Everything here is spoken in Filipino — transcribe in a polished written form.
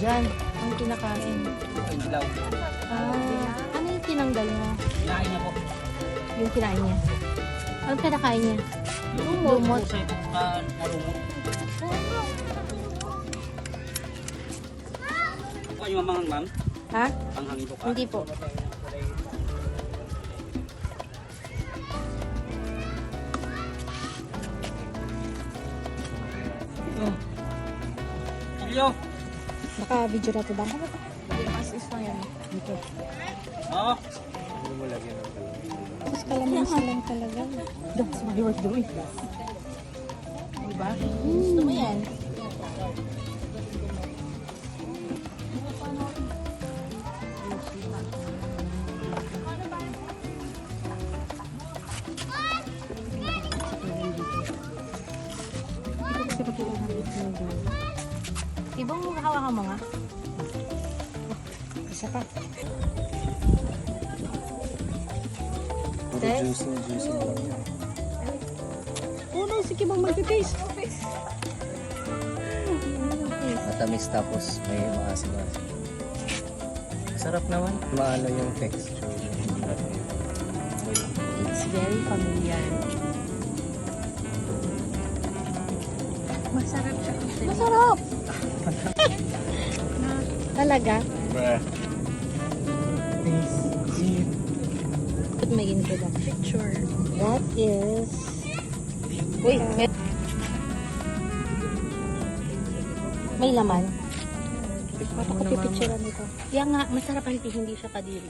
dyan? Ang kinakain? Yung dilaw. Ano yung tinanggal mo? Kinain niya po. Yung kinain niya? Anong kinakain niya? Lumot. Pusa ito. Malumot. Ano yung mamang ma'am? Ha? Panghangin po ka? Hindi po. Ilyo! Naka-video na ito ba? As-is lang yan. Dito. Oo. Tapos kalamansi lang talaga. That's what you were doing. Diba? Gusto mo yan? Ibang hawa-hawa mo nga. Isa pa. Puro juicy lang yan. Oh no, sige bang mag-taste. Matamis tapos may maasim-asim. Masarap naman. Maano yung texture. It's very familiar. Masarap siya. Masarap! Talaga? Put my into the picture. That is... Wait, may laman. Paano ko pipicturean nito? Yan nga, masarap hindi siya kadiri.